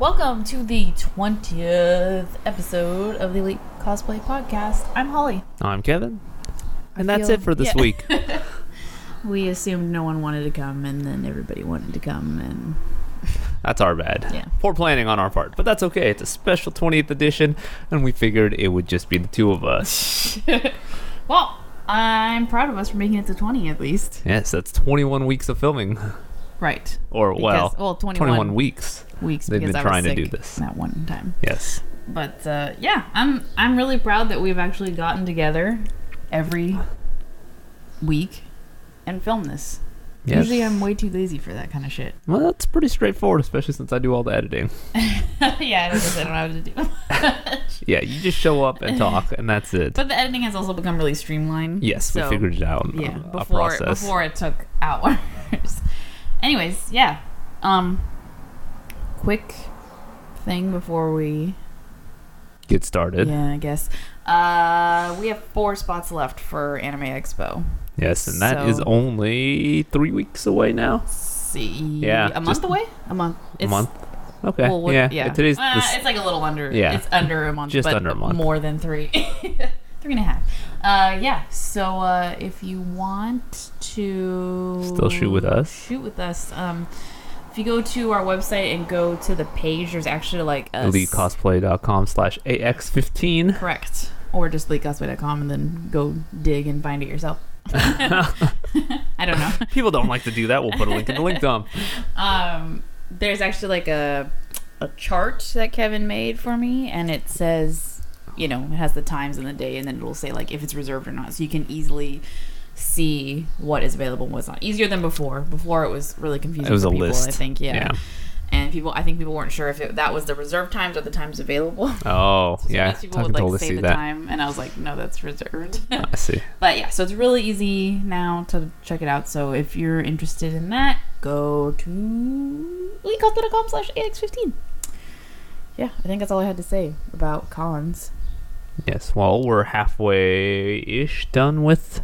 Welcome to the 20th episode of the Elite Cosplay Podcast. I'm Holly. I'm Kevin. And that's it for this week. We assumed no one wanted to come, and then everybody wanted to come, and... That's our bad. Yeah. Poor planning on our part. But that's okay. It's a special 20th edition, and we figured it would just be the two of us. Well, I'm proud of us for making it to 20 at least. Yes, that's 21 weeks of filming. Right. Or, because, 21 weeks. They've been trying to do this. That one time. Yes. But, yeah, I'm really proud that we've actually gotten together every week and filmed this. Yes. Usually I'm way too lazy for that kind of shit. Well, that's pretty straightforward, especially since I do all the editing. Yeah, I don't have to do much. Yeah, you just show up and talk, and that's it. But the editing has also become really streamlined. Yes, we figured it out. Yeah, a process. Before it took hours. Anyways, yeah. Quick thing before we get started. Yeah, I guess. We have 4 spots left for Anime Expo. Yes, and that is only 3 weeks away now. See, yeah, a month away. A month. A month. Okay. Well, yeah. Today's it's like a little under. Yeah. It's under a month. Just but under a month. More than 3. 3.5. Yeah. So if you want to still shoot with us. If you go to our website and go to the page, there's actually like a elitecosplay.com/AX15. Correct. Or just elitecosplay.com and then go dig and find it yourself. I don't know. People don't like to do that. We'll put a link in the link dump. There's actually like a chart that Kevin made for me, and it says, it has the times and the day, and then it'll say like if it's reserved or not, so you can easily see what is available and what's not. Easier than before. Before it was really confusing. It was for a people, list. I think, yeah. And I think people weren't sure if that was the reserved times or the times available. Oh, so yeah. People would like say the time, and I was like, no, that's reserved. I see. But yeah, so it's really easy now to check it out. So if you're interested in that, go to elitecosplay.com/AX15. Yeah, I think that's all I had to say about cons. Yes, well, we're halfway-ish done with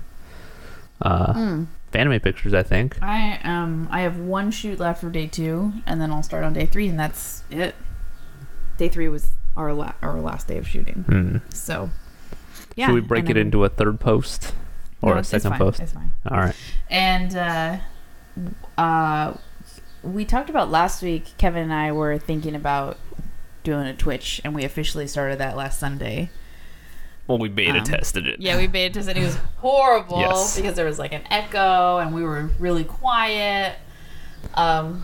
anime pictures, I think. I have one shoot left for day 2, and then I'll start on day 3, and that's it. Day 3 was our last day of shooting. So, yeah. Should we break it into a third post or a second post? It's fine. All right. And we talked about last week. Kevin and I were thinking about doing a Twitch, and we officially started that last Sunday. Well, we beta tested it. Yeah, we beta tested it. It was horrible because there was like an echo and we were really quiet.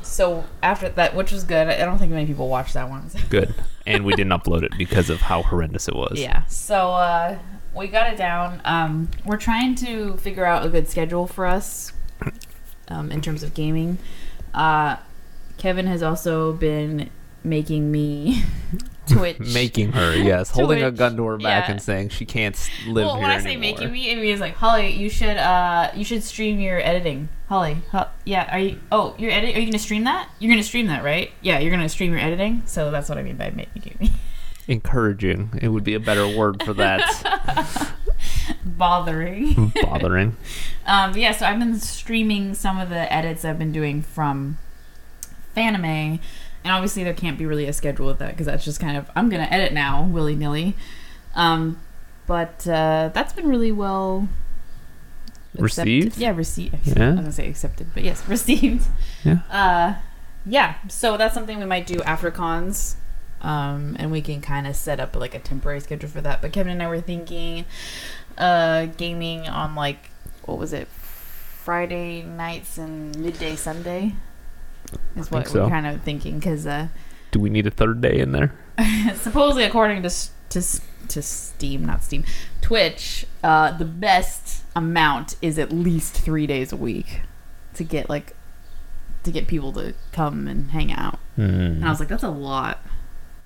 So after that, which was good. I don't think many people watched that one. Good. And we didn't upload it because of how horrendous it was. Yeah. So we got it down. We're trying to figure out a good schedule for us in terms of gaming. Kevin has also been making me Twitch. Making her, yes. Holding a gun to her back and saying she can't live here anymore. Well, when I say making me, it means like, Holly, you should stream your editing. Holly, yeah, are you going to stream that? You're going to stream that, right? Yeah, you're going to stream your editing? So that's what I mean by making me. Encouraging. It would be a better word for that. Bothering. Yeah, so I've been streaming some of the edits I've been doing from Fanime. And obviously there can't be really a schedule with that because that's just kind of, I'm going to edit now, willy-nilly. But that's been really well received. Yeah, received. Yeah. I was going to say accepted, but yes, received. Yeah. Yeah, so that's something we might do after cons. And we can kind of set up like a temporary schedule for that. But Kevin and I were thinking gaming on like, what was it, Friday nights and midday Sunday? Is what we're kind of thinking, because do we need a third day in there? Supposedly, according to Steam, not Steam, Twitch, the best amount is at least 3 days a week to get people to come and hang out. And I was like, that's a lot.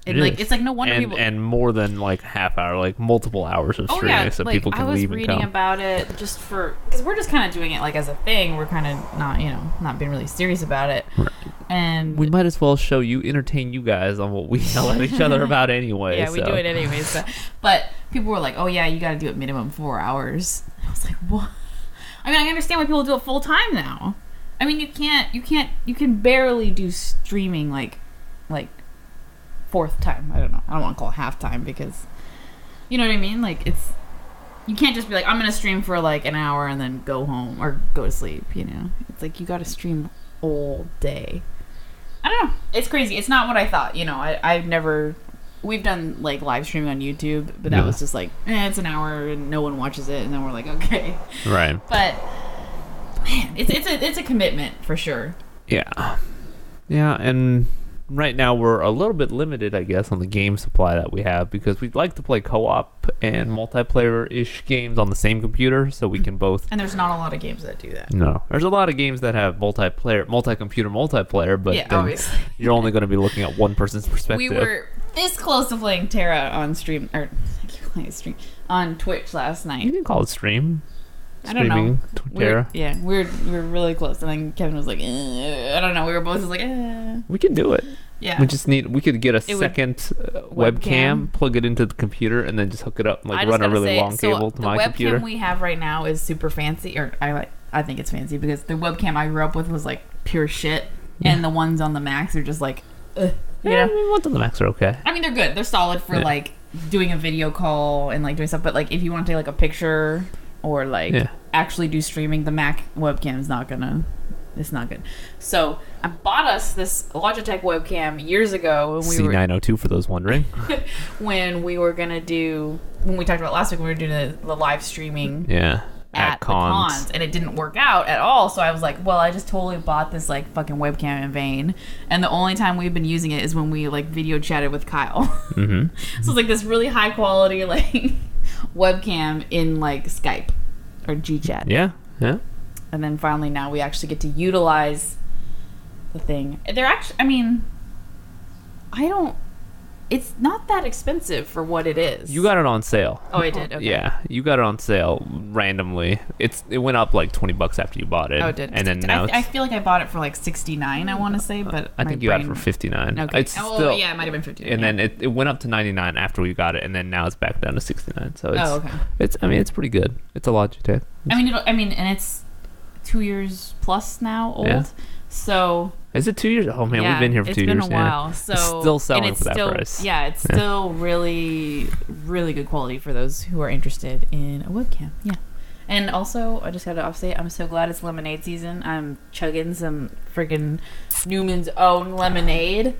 It's like no wonder people and more than like half hour, like multiple hours of streaming, so people can leave and come. I was reading about it just because we're just kind of doing it like as a thing. We're kind of not being really serious about it. Right. And we might as well entertain you guys on what we yell at each other about anyway. Yeah, we do it anyway. So. But people were like, "Oh yeah, you got to do it minimum 4 hours." And I was like, "What?" I mean, I understand why people do it full time now. I mean, you can barely do streaming like fourth time. I don't know. I don't want to call it half time because, you know what I mean? Like, it's, you can't just be like, I'm going to stream for like an hour and then go home or go to sleep, you know? It's like, you got to stream all day. I don't know. It's crazy. It's not what I thought, you know? I've never, we've done like live streaming on YouTube, but that was just like, it's an hour and no one watches it. And then we're like, okay. Right. But, man, it's a commitment for sure. Yeah. Yeah, and right now we're a little bit limited, I guess, on the game supply that we have because we'd like to play co-op and multiplayer-ish games on the same computer so we can both... And there's not a lot of games that do that. No. There's a lot of games that have multi-computer multiplayer, but obviously. You're only going to be looking at one person's perspective. We were this close to playing Terra on stream, or I keep playing stream, on Twitch last night. You can call it stream. I don't know. Terra. We were really close, and then Kevin was like, I don't know. We were both just like, We can do it. Yeah. We could get a second webcam, plug it into the computer, and then just hook it up, like run a really long cable to my computer. The webcam we have right now is super fancy, or I think it's fancy because the webcam I grew up with was like pure shit, and the ones on the Macs are just like, you know? I mean, ones on the Macs are okay. I mean, they're good. They're solid for like doing a video call and like doing stuff. But like if you want to take like a picture or like actually do streaming, the Mac webcam is not gonna. It's not good. So I bought us this Logitech webcam years ago. When C902 for those wondering. when we were gonna when we talked about last week, we were doing the live streaming. Yeah. At cons, and it didn't work out at all. So I was like, well, I just totally bought this like fucking webcam in vain. And the only time we've been using it is when we like video chatted with Kyle. Mm-hmm. So it's like this really high quality like webcam in like Skype or GChat. Yeah. And then finally now we actually get to utilize the thing. They're actually, I mean, it's not that expensive for what it is. You got it on sale. Oh, I did? Okay. Yeah, you got it on sale randomly. It went up like $20 after you bought it. Oh, it did. And then now I feel like I bought it for like $69, I want to say, but I think you got it for $59. Okay. It's still, yeah, it might have been $59. And then it went up to $99 after we got it, and then now it's back down to $69. So it's okay. it's pretty good. It's a Logitech. And it's 2 years plus now old. Yeah. So is it 2 years? Oh man, we've been here for 2 years. It's been a while. So it's still selling for that price. Yeah, it's still really, really good quality for those who are interested in a webcam. Yeah. And also, I just got to offstate, I'm so glad it's lemonade season. I'm chugging some freaking Newman's Own lemonade.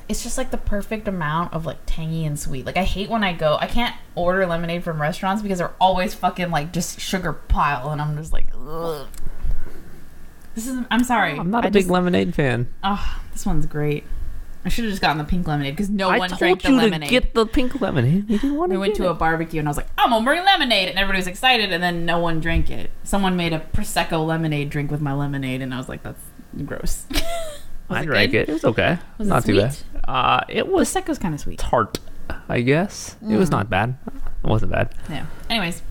It's just like the perfect amount of like tangy and sweet. Like I hate when I can't order lemonade from restaurants because they're always fucking like just sugar pile, and I'm just like, ugh. I'm sorry. I'm not a big lemonade fan. Oh, this one's great. I should have just gotten the pink lemonade because no one drank the lemonade. I told you to get the pink lemonade. You didn't want to. We went to a barbecue and I was like, I'm gonna bring lemonade, and everybody was excited, and then no one drank it. Someone made a prosecco lemonade drink with my lemonade, and I was like, that's gross. I drank it. It was okay. Was not it too sweet? bad. It was prosecco's kind of sweet. Tart, I guess. It was not bad. It wasn't bad. Yeah. Anyways.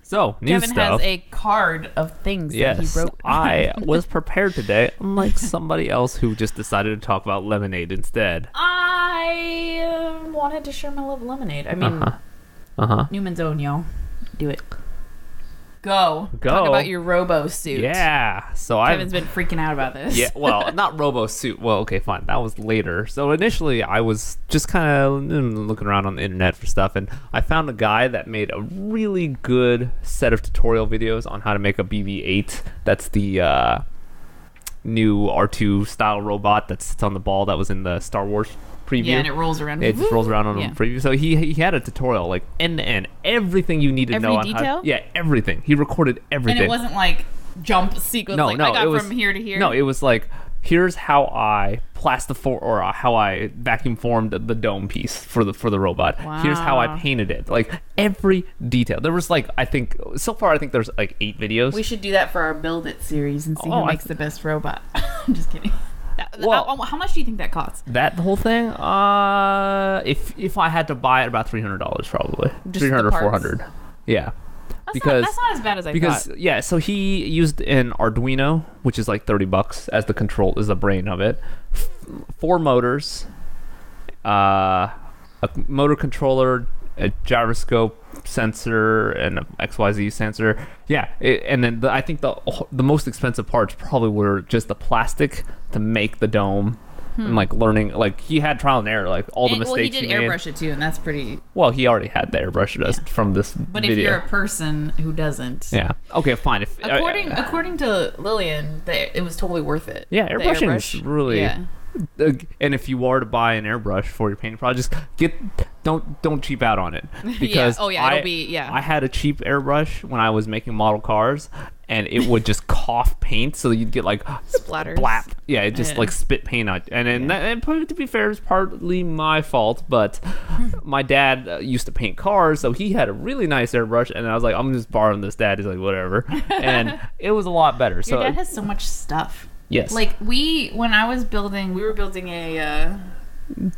So, new Kevin stuff. has a card of things that he wrote. I was prepared today, unlike somebody else who just decided to talk about lemonade instead. I wanted to share my love of lemonade. I mean, Newman's Own, y'all. Do it. Go. Talk about your robo suit. Yeah. So Kevin's been freaking out about this. Yeah. Well, not robo suit. Well, okay, fine. That was later. So initially, I was just kind of looking around on the internet for stuff, and I found a guy that made a really good set of tutorial videos on how to make a BB-8. That's the new R2 style robot that sits on the ball that was in the Star Wars preview. Yeah, and it rolls around. It just rolls around on a preview. So he had a tutorial, like end to end, everything you needed to know. Every detail? Everything. He recorded everything. And it wasn't like jump sequence. No, I got from here to here. No, it was like, here's how I how I vacuum formed the dome piece for the robot. Wow. Here's how I painted it. Like every detail. There was like, I think there's like 8 videos. We should do that for our Build It series and see who makes the best robot. I'm just kidding. Well, how much do you think that costs? That whole thing? If I had to buy it, about $300 probably. Just $300 or $400. Yeah. That's not as bad as I thought. Yeah, so he used an Arduino, which is like $30 as the brain of it. 4 motors, a motor controller, a gyroscope sensor, and an XYZ sensor. Yeah, and then I think the most expensive parts probably were just the plastic to make the dome and like learning. Like he had trial and error, like all the mistakes well, he did he made. airbrush it too, and that's pretty. Well, he already had the airbrush from this But video. if you're a person who doesn't, yeah, okay, fine. If according to Lillian, it was totally worth it. yeah, The airbrushing is really. Yeah. And if you were to buy an airbrush for your painting projects, don't cheap out on it, because it'll be I had a cheap airbrush when I was making model cars, and it would just cough paint, so you'd get like splatters. Blap. Yeah, it just like spit paint out, and to be fair, it's partly my fault, but my dad used to paint cars, so he had a really nice airbrush, and I was like, I'm just borrowing this, Dad. He's like, whatever, and it was a lot better. Your So dad has so much stuff. yes, Like when I was building, we were building a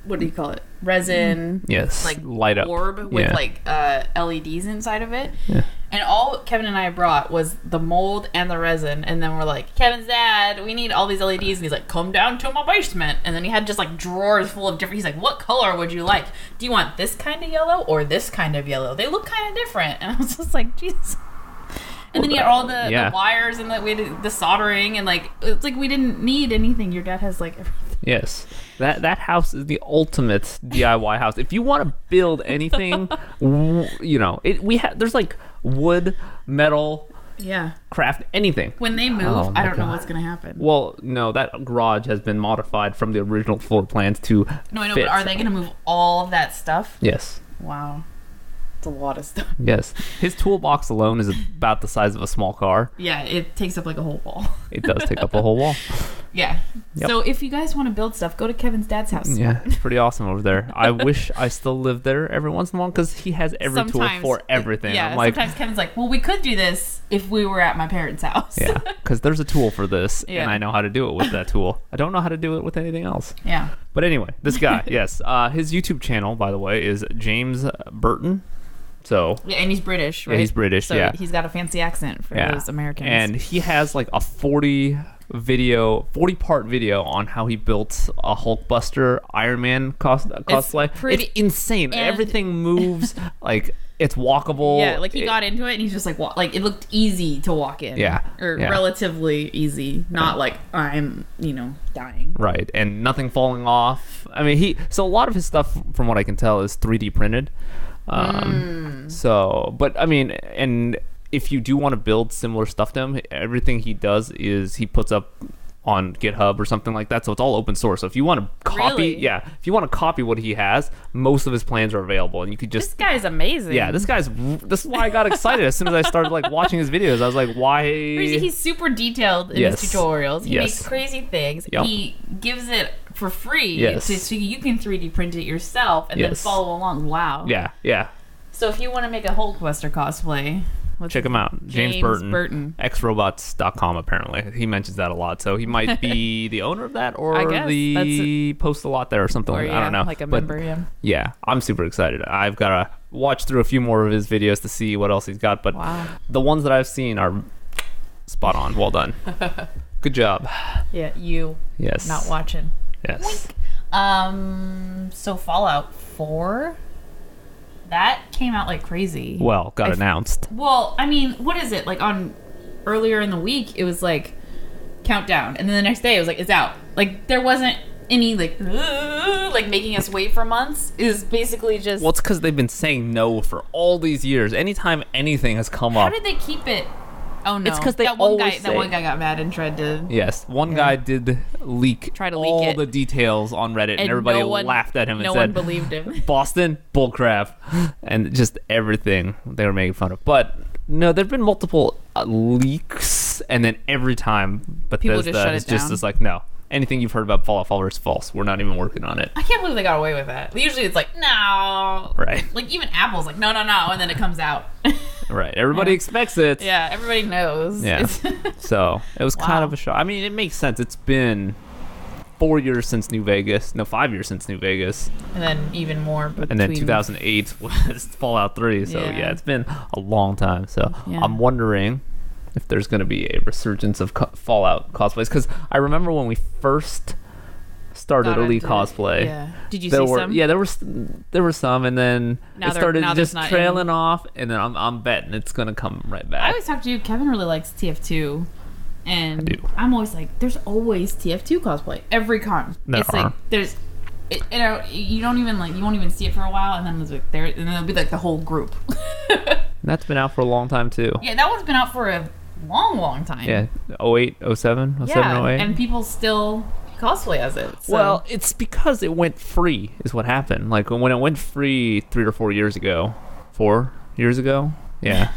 what do you call it? Resin. yes, Like light up orb with like LEDs inside of it. Yeah. And all Kevin and I brought was the mold and the resin, and then we're like, Kevin's dad, we need all these LEDs, and he's like, come down to my basement. And then he had just like drawers full of different. He's like, what color would you like? Do you want this kind of yellow or this kind of yellow? They look kind of different. And I was just like, Jesus. And then he had all the wires and we had the soldering, and like it's like we didn't need anything. Your dad has like everything. Yes, that house is the ultimate DIY house. If you want to build anything, there's like wood, metal, craft, anything. When they move, I don't know what's gonna happen. Well, no, that garage has been modified from the original floor plans to. No, I know, but are they gonna move all of that stuff? Yes. Wow. A lot of stuff. Yes, his toolbox alone is about the size of a small car. Yeah, it takes up like a whole wall. It does take up a whole wall. Yeah. Yep. So if you guys want to build stuff, go to Kevin's dad's house. Yeah, it's pretty awesome over there. I wish I still lived there every once in a while, because he has every tool for everything. Yeah, I'm like, sometimes Kevin's like, well, we could do this if we were at my parents' house. Yeah, because there's a tool for this, and I know how to do it with that tool. I don't know how to do it with anything else. Yeah. But anyway, this guy, yes. His YouTube channel, by the way, is James Burton. So yeah, and he's British, right? Yeah, he's British. So he's got a fancy accent for those Americans. And he has like a 40-part video on how he built a Hulkbuster Iron Man cosplay. It's insane. Everything moves like it's walkable. Yeah, like he got into it and he's just like like it looked easy to walk in. Yeah, or relatively easy, not like I'm dying. Right, and nothing falling off. I mean, so a lot of his stuff, from what I can tell, is 3D printed. So, but I mean, and if you do want to build similar stuff to him, everything he does is he puts up on GitHub or something like that. So it's all open source. So if you want to copy, if you want to copy what he has, most of his plans are available, and you could just. This guy's amazing. Yeah, this is why I got excited as soon as I started like watching his videos. I was like, why? He's super detailed in his tutorials. He makes crazy things. Yep. He gives it for free, so you can 3D print it yourself and then follow along. Wow. Yeah, yeah. So if you want to make a Hulkbuster cosplay, check him out. James Burton. xrobots.com, apparently. He mentions that a lot. So he might be the owner of that, or post a lot there or something like that. I don't know. Like a member, Yeah, I'm super excited. I've got to watch through a few more of his videos to see what else he's got. But the ones that I've seen are spot on. Well done. Good job. Yeah, you. Yes. Not watching. Yes. Wink. So Fallout 4... that came out like crazy. Well, got announced. Well, I mean, what is it? Like earlier in the week, it was like countdown, and then the next day it was like it's out. Like there wasn't any like making us wait for months. It was basically just. Well, it's because they've been saying no for all these years. Anytime anything has come up, how did they keep it? Oh no! It's because that one guy got mad and tried to. Yes, one guy did try to all leak the details on Reddit, and everybody laughed at him and said, "No one believed him." Boston bullcrap, and just everything they were making fun of. But no, there've been multiple leaks, and then every time Bethesda is just like, no. Anything you've heard about Fallout 4 is false. We're not even working on it. I can't believe they got away with that. Usually it's like, no. Right. Like even Apple's like, no, and then it comes out. Right. Everybody expects it. Yeah, everybody knows. Yeah. So it was kind of a shock. I mean, it makes sense. It's been 4 years since New Vegas. No, 5 years since New Vegas. And then even more. And then 2008 was Fallout 3. So yeah, it's been a long time. So I'm wondering if there's going to be a resurgence of Fallout cosplays, because I remember when we first started Elite Cosplay. Yeah. Did you see some? Yeah, there were some, and then it started just trailing off, and then I'm betting it's going to come right back. I always talk to you. Kevin really likes TF2. And I do. I'm always like, there's always TF2 cosplay every con. It's like there's, you don't even like, you won't even see it for a while, and then there's like there, and then it'll be like the whole group. That's been out for a long time too. Yeah, that one's been out for a long time. Yeah, 08, 07, 07, 08. And people still cosplay as it. So. Well, it's because it went free is what happened. Like when it went free 3 or 4 years ago. 4 years ago? Yeah.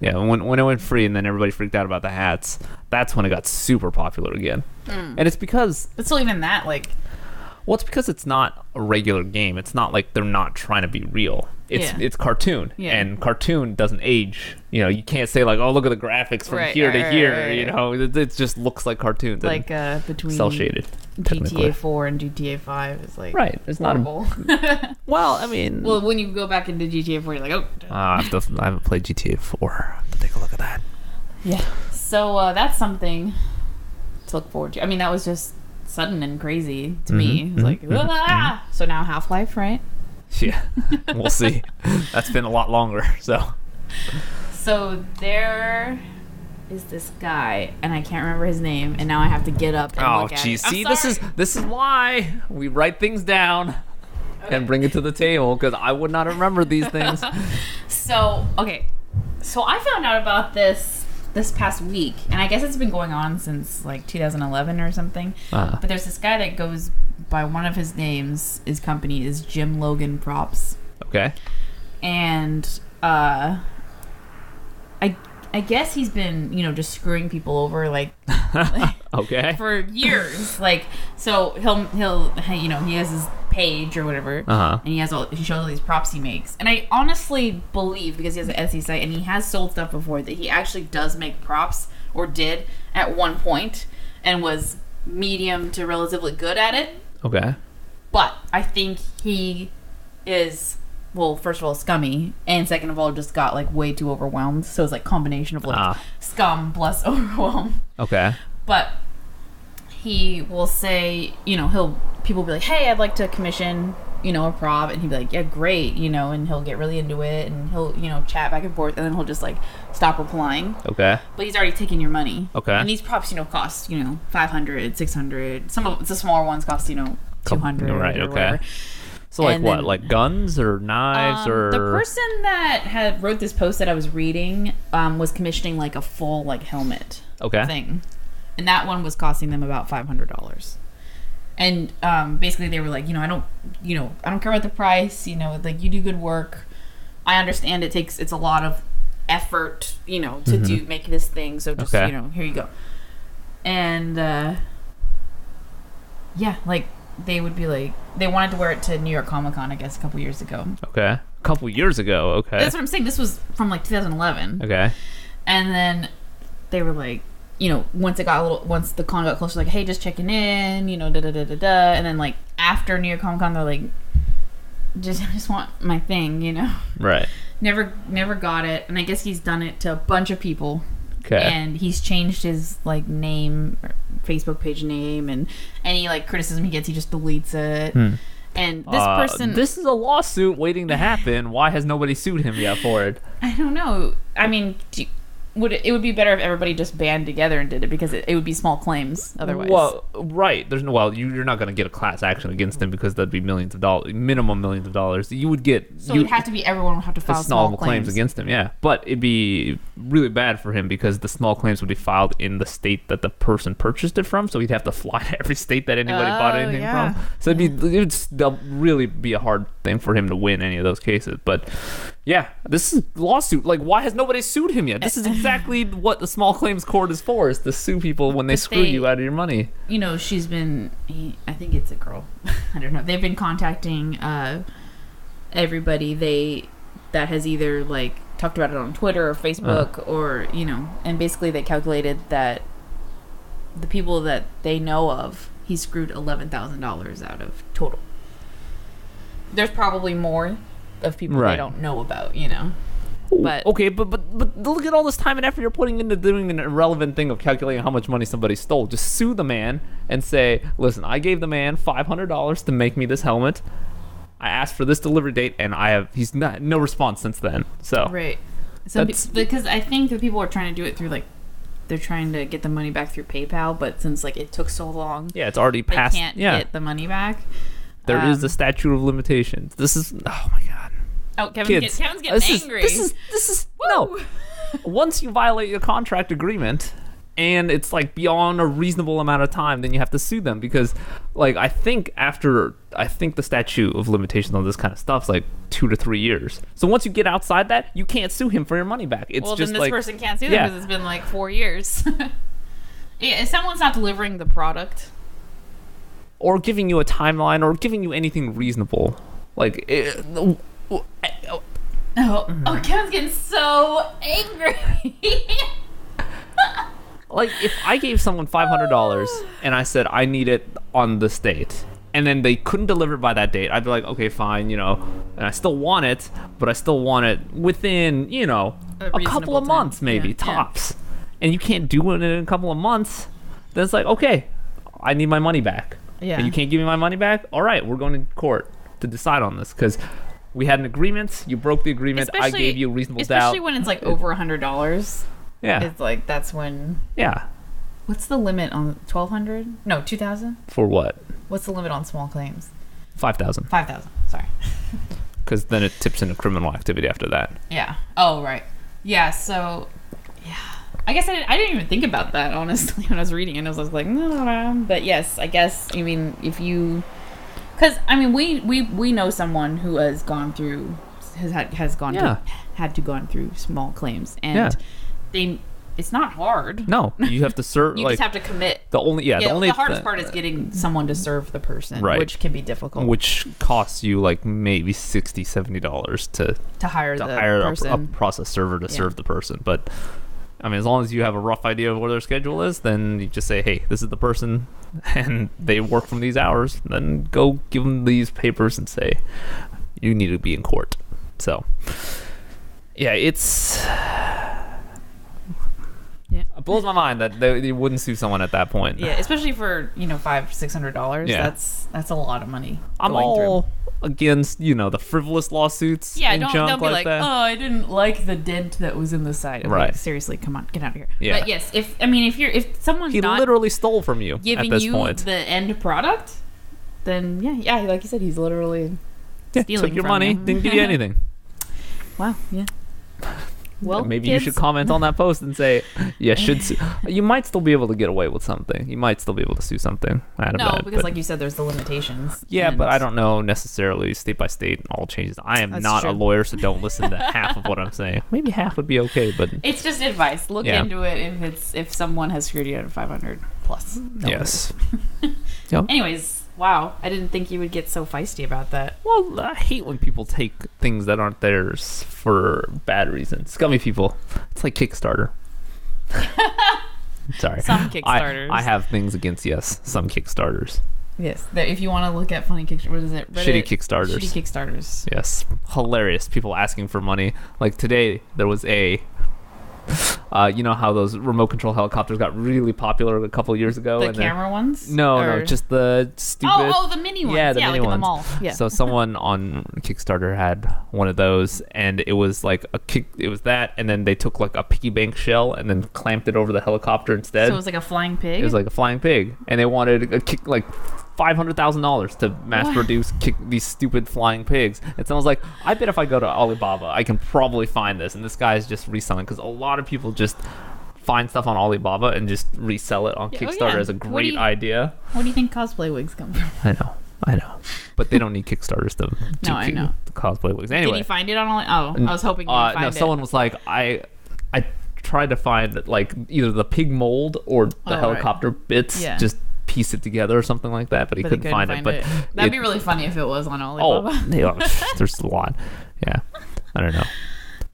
Yeah, when it went free and then everybody freaked out about the hats, that's when it got super popular again. And it's because... But still even that, like... Well, it's because it's not a regular game. It's not like they're not trying to be real. It's cartoon, and cartoon doesn't age. You know, you can't say like, oh, look at the graphics from here to here. Right. You know, it just looks like cartoons. Like between cell shaded. GTA 4 and GTA 5 is like It's horrible. Not. Well, I mean, when you go back into GTA 4, you're like, oh. I haven't played GTA 4. I have to take a look at that. Yeah. So that's something to look forward to. I mean, that was just sudden and crazy to me. It was like, So now Half-Life, right? Yeah, we'll see. That's been a lot longer. So there is this guy, and I can't remember his name, and now I have to get up and look at it. See, this is why we write things down and bring it to the table, because I would not remember these things. So I found out about this past week, and I guess it's been going on since like 2011 or something. But there's this guy that goes by one of his names. His company is Jim Logan Props. Okay. And I guess he's been, just screwing people over like okay, for years. Like, so he'll he has his page or whatever, and he shows all these props he makes. And I honestly believe, because he has an Etsy site and he has sold stuff before, that he actually does make props, or did at one point, and was medium to relatively good at it. Okay. But I think he is, well, first of all, scummy, and second of all, just got like way too overwhelmed. So it's like combination of like scum plus overwhelm. Okay. But he will say, people will be like, hey, I'd like to commission, a prop, and he'd be like, yeah, great, and he'll get really into it, and he'll, chat back and forth, and then he'll just like stop replying. Okay. But he's already taking your money. Okay. And these props, cost, 500, 600. Some of the smaller ones cost, 200 right, or okay. whatever. So like what? Like guns or knives or... The person that wrote this post that I was reading was commissioning like a full like helmet thing. And that one was costing them about $500. And basically they were like, I don't care about the price, like you do good work. I understand it's a lot of effort, to make this thing. So just, here you go. And like they would be like, they wanted to wear it to New York Comic Con, I guess, a couple years ago. Okay. A couple years ago. Okay. That's what I'm saying. This was from like 2011. Okay. And then they were like, once the con got closer, like, hey, just checking in, da-da-da-da-da. And then, like, after New York Comic Con, they're like, I just want my thing, Right. Never got it. And I guess he's done it to a bunch of people. Okay. And he's changed his, like, name, Facebook page name, and any, like, criticism he gets, he just deletes it. And this person... This is a lawsuit waiting to happen. Why has nobody sued him yet for it? I don't know. I mean... it would be better if everybody just band together and did it, because it would be small claims otherwise. Well, right. You're not going to get a class action against them, because that'd be minimum millions of dollars. You would get... So it'd have to be, everyone would have to file small claims against him, yeah. But it'd be really bad for him, because the small claims would be filed in the state that the person purchased it from, so he'd have to fly to every state that anybody bought anything from. So it'd really be a hard thing for him to win any of those cases. But yeah, this is lawsuit. Like, why has nobody sued him yet? This is exactly what the small claims court is for, is to sue people when they screw you out of your money. She's been, I think it's a girl. I don't know. They've been contacting everybody that has either like talked about it on Twitter or Facebook or, and basically they calculated that the people that they know of, he screwed $11,000 out of total. There's probably more of people they don't know about, But okay, but look at all this time and effort you're putting into doing an irrelevant thing of calculating how much money somebody stole. Just sue the man and say, listen, I gave the man $500 to make me this helmet. I asked for this delivery date, and he's no response since then. So right. So because I think that people are trying to do it through like they're trying to get the money back through PayPal, but since like it took so long, Yeah, it's already they passed. can't Yeah, get the money back. there is the statute of limitations. This is, oh my god. Oh, Kevin's Kids, getting angry. This is no. Once you violate your contract agreement and it's like beyond a reasonable amount of time, then you have to sue them because, like, I think the statute of limitations on this kind of stuff is like 2 to 3 years. So once you get outside that, you can't sue him for your money back. It's well, just then this like, person can't sue them because it's been like 4 years. Yeah, if someone's not delivering the product, or giving you a timeline, or giving you anything reasonable, like. Oh, Kevin's getting so angry. Like, if I gave someone $500 and I said I need it on this date, and then they couldn't deliver it by that date, I'd be like, okay, fine, and I still want it, but I still want it within, a couple of months, maybe, tops. And you can't do it in a couple of months, then it's like, okay, I need my money back. Yeah. And you can't give me my money back? All right, we're going to court to decide on this, because we had an agreement, you broke the agreement, I gave you a reasonable doubt. Especially when it's like over $100. Yeah. It's like, that's when... Yeah. What's the limit on 1,200? No, 2,000? For what? What's the limit on small claims? 5,000. 5,000, sorry. Because then it tips into criminal activity after that. Yeah. Oh, right. Yeah, so... Yeah. I guess I didn't even think about that, honestly, when I was reading it. I was like, no. But yes, I guess, I mean, if you... Because, I mean, we know someone who has gone through... had to gone through small claims. And it's not hard. No, you have to serve. You just have to commit. The hardest part is getting someone to serve the person, right, which can be difficult. Which costs you like maybe $60, $70 to hire a process server to serve the person. But I mean, as long as you have a rough idea of where their schedule is, then you just say, hey, this is the person, and they work from these hours. Then go give them these papers and say, you need to be in court. So, yeah, it's... Yeah. It blows my mind that they wouldn't sue someone at that point. Yeah, especially for $500-$600. Yeah. That's a lot of money. I'm all against the frivolous lawsuits. Yeah, and don't be like, that. oh, I didn't like the dent that was in the side. Okay, right. Seriously, come on, get out of here. Yeah. But yes, if someone's he not literally stole from you giving at this you point. the end product, then yeah, like you said, he's literally stealing took your from money, you. didn't give you anything. Wow. Yeah. Well, maybe kids. you should comment on that post and say, yeah, should sue. You might still be able to get away with something. You might still be able to sue something. Because like you said, there's the limitations. Yeah, but I don't know necessarily state by state and all changes. I am not a lawyer, so don't listen to half of what I'm saying. Maybe half would be okay, but it's just advice. Look into it if someone has screwed you out of $500 plus. Yes. Yep. Anyways. Wow, I didn't think you would get so feisty about that. Well, I hate when people take things that aren't theirs for bad reasons. Scummy people. It's like Kickstarter. Sorry. Some Kickstarters. I have things against, some Kickstarters. Yes, if you want to look at funny Kickstarters, what is it? Shitty Kickstarters. Shitty Kickstarters. Yes. Hilarious. People asking for money. Like today, there was you know how those remote control helicopters got really popular a couple years ago? The camera ones? No, just the stupid... Oh, the mini ones. Yeah, the mini like ones. In the mall. Yeah. So someone on Kickstarter had one of those, and it was like it was that, and then they took like a piggy bank shell and then clamped it over the helicopter instead. So it was like a flying pig? It was like a flying pig, and they wanted like $500,000 to mass produce these stupid flying pigs. And someone's like, I bet if I go to Alibaba, I can probably find this. And this guy's just reselling, because a lot of people just find stuff on Alibaba and just resell it on Kickstarter as a great idea. Where do you think cosplay wigs come from? I know. But they don't need Kickstarters to I know. The cosplay wigs. Anyway. Did he find it on Alibaba? I was hoping you would find it. Someone was like, I tried to find like either the pig mold or the helicopter bits, just piece it together or something like that, but he couldn't find it. But that'd be really funny if it was on Alibaba. There's a lot. Yeah, I don't know.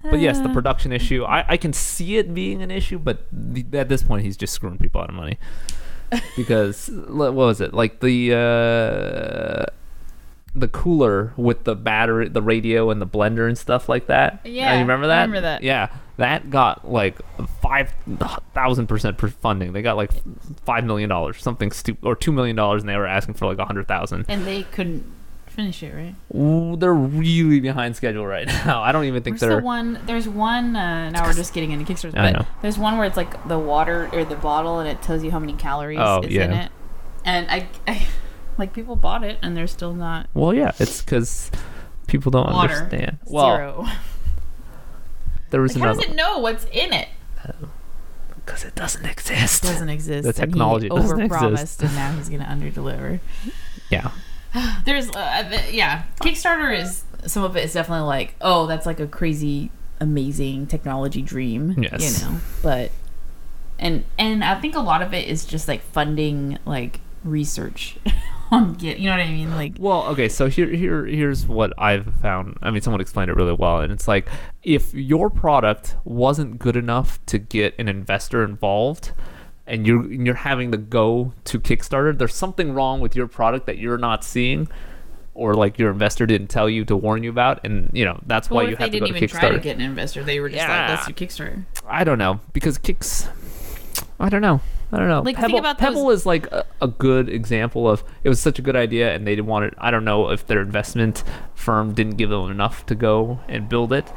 But yes, the production issue, I can see it being an issue, but at this point he's just screwing people out of money. Because what was it, like the cooler with the battery, the radio, and the blender and stuff like that? Yeah, you remember that? I remember that. Yeah, that got like 5,000% funding. They got like $5 million, something stupid, or $2 million, and they were asking for like 100,000. And they couldn't finish it, right? Ooh, they're really behind schedule right now. I don't even think There's one. Now we're just getting into Kickstarter, but there's one where it's like the water or the bottle, and it tells you how many calories is in it. And I like people bought it, and they're still not. Well, yeah, it's because people don't understand. Well, 0. There was another. How does it know what's in it? Because it doesn't exist. It doesn't exist. The technology doesn't exist. And now he's going to underdeliver. Yeah. There's, Kickstarter is, some of it is definitely like, oh, that's like a crazy, amazing technology dream. Yes. You know, but, and I think a lot of it is just like funding, like, research on you know what I mean? Like, well, okay, so here's what I've found. I mean, someone explained it really well, and it's like, if your product wasn't good enough to get an investor involved, and you're having to go to Kickstarter, there's something wrong with your product that you're not seeing, or like your investor didn't tell you to warn you about, and you know that's why you have to go to Kickstarter. They didn't even try to get an investor. They were just like, let's do Kickstarter. I don't know, because I don't know. Like, Pebble is like a good example of, it was such a good idea and they didn't want it. I don't know if their investment firm didn't give them enough to go and build it,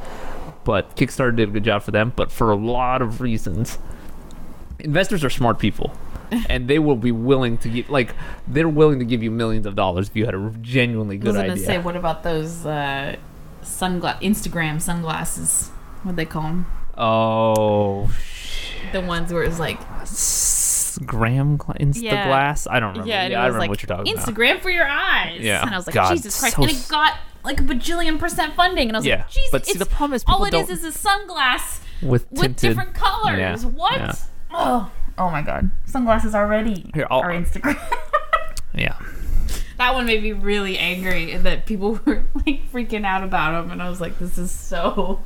but Kickstarter did a good job for them. But for a lot of reasons, investors are smart people, and they will be willing to give, like, they're willing to give you millions of dollars if you had a genuinely good idea. I was going to say, what about those Instagram sunglasses? What'd they call them? Oh, the ones where it was like Instaglass. I don't remember. Yeah, I remember what you're talking about. Instagram for your eyes. Yeah, and I was like, God, Jesus Christ! And it got like a bajillion% funding, and I was like, Jesus. But see, the problem is all it is a sunglass with different colors. Yeah. What? Yeah. Oh my God! Sunglasses already are Instagram. Yeah. That one made me really angry that people were like freaking out about them, and I was like, this is so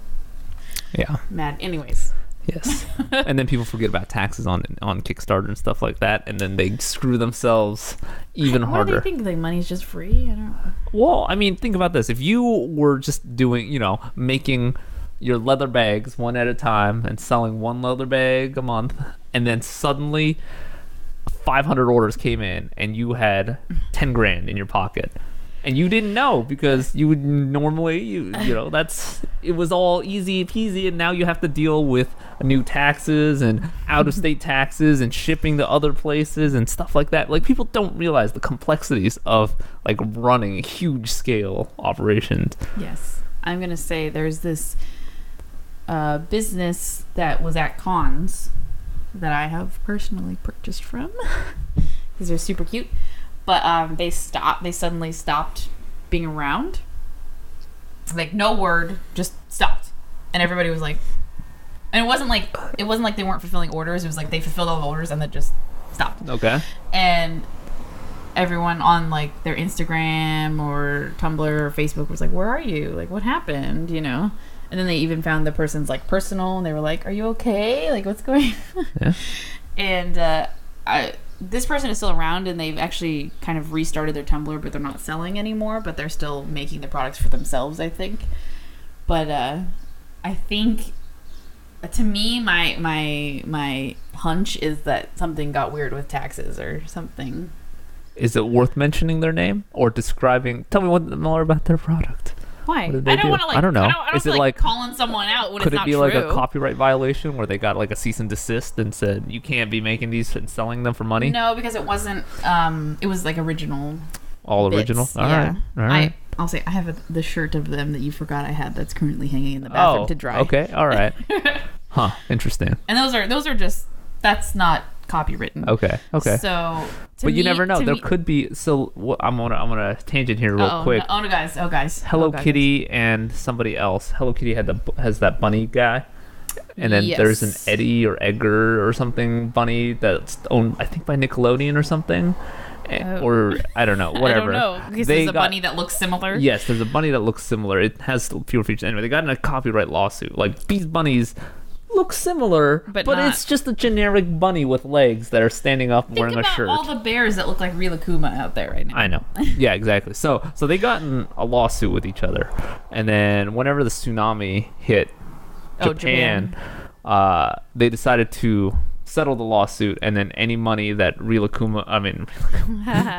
mad. Anyways. Yes. And then people forget about taxes on Kickstarter and stuff like that, and then they screw themselves even harder. Why do you think the money's just free? I don't know. Well, I mean, think about this. If you were just doing, making your leather bags one at a time and selling one leather bag a month, and then suddenly 500 orders came in and you had 10 grand in your pocket, and you didn't know, because you would normally, it was all easy peasy, and now you have to deal with new taxes and out-of-state taxes and shipping to other places and stuff like that. Like, people don't realize the complexities of, like, running huge-scale operations. Yes. I'm going to say there's this business that was at cons that I have personally purchased from, because they're super cute. But they suddenly stopped being around. Like, no word, just stopped. And everybody was like, and it wasn't like they weren't fulfilling orders. It was like they fulfilled all the orders and then just stopped. Okay. And everyone on like their Instagram or Tumblr or Facebook was like, where are you? Like, what happened? And then they even found the person's like personal, and they were like, are you okay? Like, what's going on? Yeah. And this person is still around, and they've actually kind of restarted their Tumblr, but they're not selling anymore, but they're still making the products for themselves, I think. But I think, to me, my hunch is that something got weird with taxes or something. Is it worth mentioning their name or describing? Tell me more about their product. Why? I don't want to, like, I don't know. I don't is it like calling someone out when it's not true? Could it be like a copyright violation where they got like a cease and desist and said you can't be making these and selling them for money? No, because it wasn't. It was like original. All bits. Original. All right. I'll say I have the shirt of them that you forgot I had that's currently hanging in the bathroom to dry. Okay. All right. Huh. Interesting. And those are just, that's not copywritten. Okay. So, but you never know. There could be. So I'm gonna tangent here real quick. No, guys. Hello Kitty and somebody else. Hello Kitty has that bunny guy, and then there's an Eddie or Edgar or something bunny that's owned, I think, by Nickelodeon or something. Or I don't know, whatever. I don't know. Because there's a bunny that looks similar. Yes, there's a bunny that looks similar. It has fewer features. Anyway, they got in a copyright lawsuit. Like, these bunnies look similar, but it's just a generic bunny with legs that are standing up wearing a shirt. Think about all the bears that look like Rilakkuma out there right now. I know. Yeah, exactly. So they got in a lawsuit with each other, and then whenever the tsunami hit Japan. They decided to settle the lawsuit, and then any money that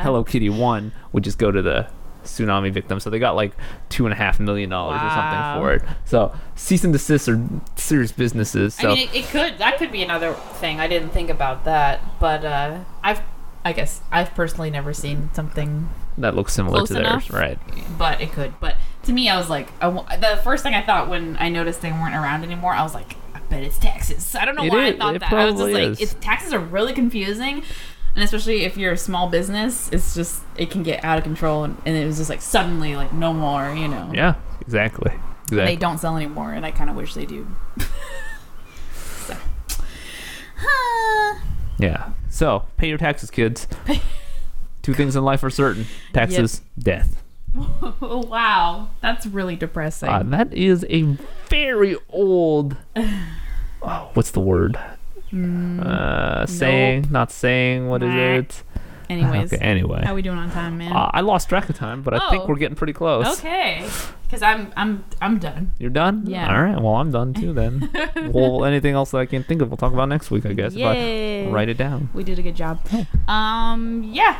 Hello Kitty won would just go to the tsunami victim. So they got like $2.5 million or Wow. something for it. So cease and desist are serious businesses. So I mean, that could be another thing. I didn't think about that, but I guess I've personally never seen something that looks similar close to theirs, enough. right? But it could. But to me, I was like, the first thing I thought when I noticed they weren't around anymore, I was like, I bet it's taxes. I don't know why I thought it that. I was just probably like, is. taxes are really confusing. And especially if you're a small business, it can get out of control. And it was just like suddenly, like, no more, Yeah, exactly. They don't sell anymore, and I kind of wish they do. So. Yeah. So, pay your taxes, kids. Two things in life are certain. Taxes, death. Wow. That's really depressing. That is a very old... what's the word? Saying, not saying. What is it? Anyways. Okay, anyway. How we doing on time, man? I lost track of time, but I think we're getting pretty close. Okay. Because I'm done. You're done? Yeah. All right. Well, I'm done too then. Well, anything else that I can't think of, we'll talk about next week, I guess. Yay. If I write it down. We did a good job. Yeah.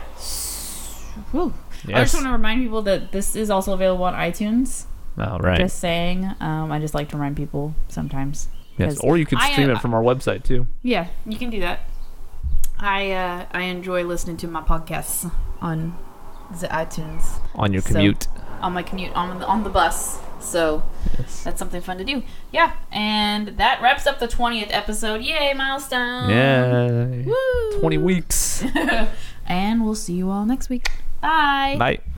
Whew. I Yes. just want to remind people that this is also available on iTunes. Oh, right. Just saying. I just like to remind people sometimes. Yes. 'Cause Or you could stream it from our website too. Yeah, you can do that. I enjoy listening to my podcasts on the iTunes. On your commute. On my commute on the bus. So that's something fun to do. Yeah, and that wraps up the 20th episode. Yay, milestone! Yeah. Woo! 20 weeks. And we'll see you all next week. Bye. Bye.